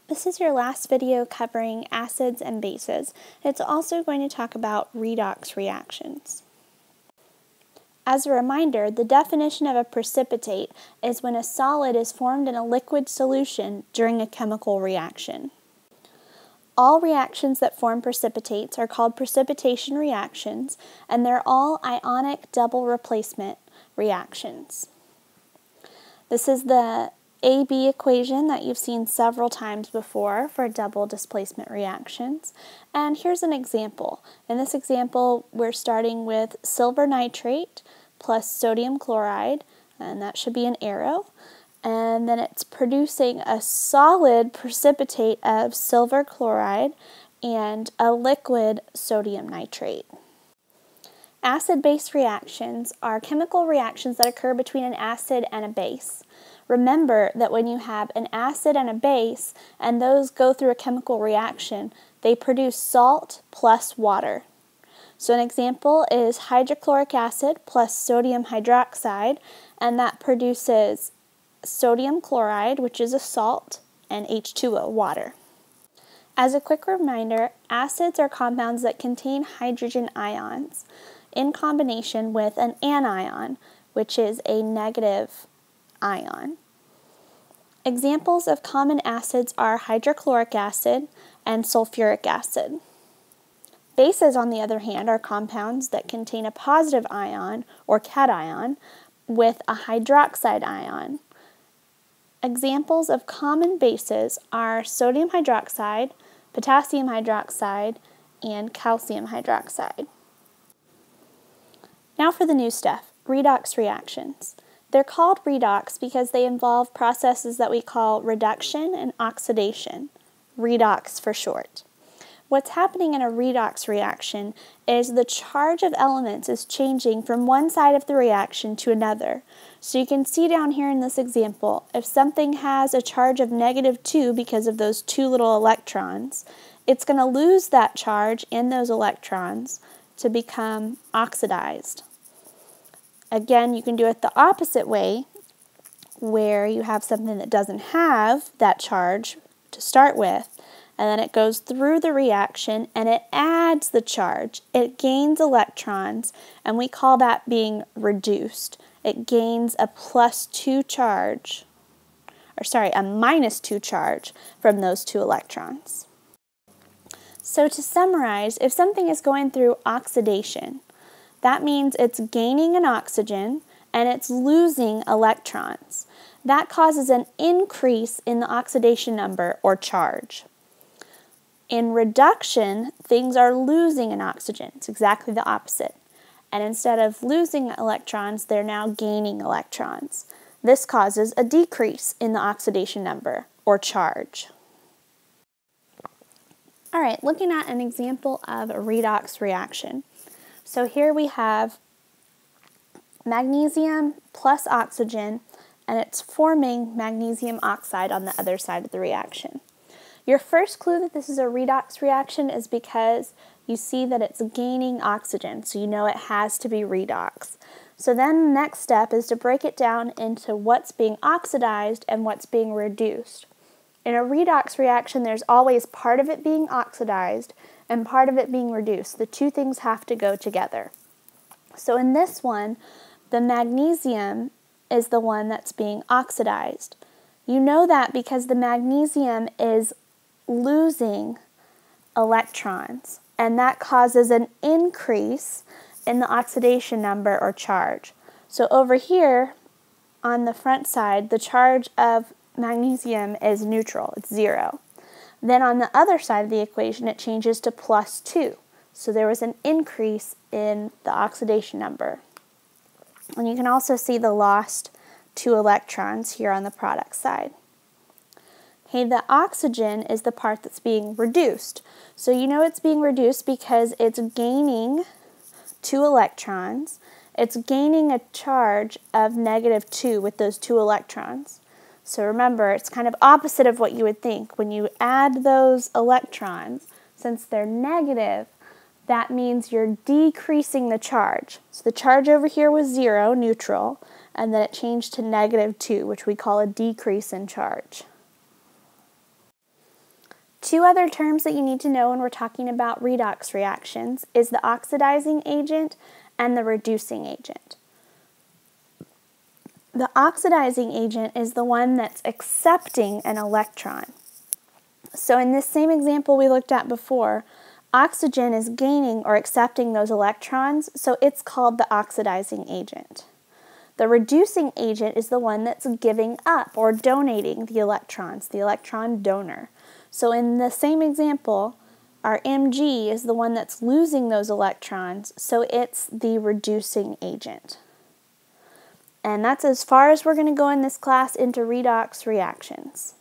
This is your last video covering acids and bases. It's also going to talk about redox reactions. As a reminder, the definition of a precipitate is when a solid is formed in a liquid solution during a chemical reaction. All reactions that form precipitates are called precipitation reactions, and they're all ionic double replacement reactions. This is the AB equation that you've seen several times before for double displacement reactions. And here's an example. In this example, we're starting with silver nitrate plus sodium chloride, and that should be an arrow. And then it's producing a solid precipitate of silver chloride and a liquid sodium nitrate. Acid-base reactions are chemical reactions that occur between an acid and a base. Remember that when you have an acid and a base, and those go through a chemical reaction, they produce salt plus water. So an example is hydrochloric acid plus sodium hydroxide, and that produces sodium chloride, which is a salt, and H2O, water. As a quick reminder, acids are compounds that contain hydrogen ions in combination with an anion, which is a negative ion. Examples of common acids are hydrochloric acid and sulfuric acid. Bases, on the other hand, are compounds that contain a positive ion or cation with a hydroxide ion. Examples of common bases are sodium hydroxide, potassium hydroxide, and calcium hydroxide. Now for the new stuff, redox reactions. They're called redox because they involve processes that we call reduction and oxidation, redox for short. What's happening in a redox reaction is the charge of elements is changing from one side of the reaction to another. So you can see down here in this example, if something has a charge of -2 because of those two little electrons, it's going to lose that charge and those electrons to become oxidized. Again, you can do it the opposite way, where you have something that doesn't have that charge to start with, and then it goes through the reaction and it adds the charge. It gains electrons, and we call that being reduced. It gains a +2 charge, a -2 charge from those two electrons. So to summarize, if something is going through oxidation, that means it's gaining an oxygen and it's losing electrons. That causes an increase in the oxidation number or charge. In reduction, things are losing an oxygen. It's exactly the opposite. And instead of losing electrons, they're now gaining electrons. This causes a decrease in the oxidation number or charge. All right, looking at an example of a redox reaction. So here we have magnesium plus oxygen, and it's forming magnesium oxide on the other side of the reaction. Your first clue that this is a redox reaction is because you see that it's gaining oxygen, so you know it has to be redox. So then the next step is to break it down into what's being oxidized and what's being reduced. In a redox reaction, there's always part of it being oxidized and part of it being reduced. The two things have to go together. So in this one, the magnesium is the one that's being oxidized. You know that because the magnesium is losing electrons, and that causes an increase in the oxidation number or charge. So over here on the front side, the charge of magnesium is neutral, it's 0. Then on the other side of the equation, it changes to +2. So there was an increase in the oxidation number. And you can also see the lost 2 electrons here on the product side. Okay, the oxygen is the part that's being reduced. So you know it's being reduced because it's gaining 2 electrons. It's gaining a charge of -2 with those 2 electrons. So remember, it's kind of opposite of what you would think. When you add those electrons, since they're negative, that means you're decreasing the charge. So the charge over here was 0, neutral, and then it changed to -2, which we call a decrease in charge. two other terms that you need to know when we're talking about redox reactions is the oxidizing agent and the reducing agent. The oxidizing agent is the one that's accepting an electron. So in this same example we looked at before, oxygen is gaining or accepting those electrons, so it's called the oxidizing agent. The reducing agent is the one that's giving up or donating the electrons, the electron donor. So in the same example, our Mg is the one that's losing those electrons, so it's the reducing agent. And that's as far as we're going to go in this class into redox reactions.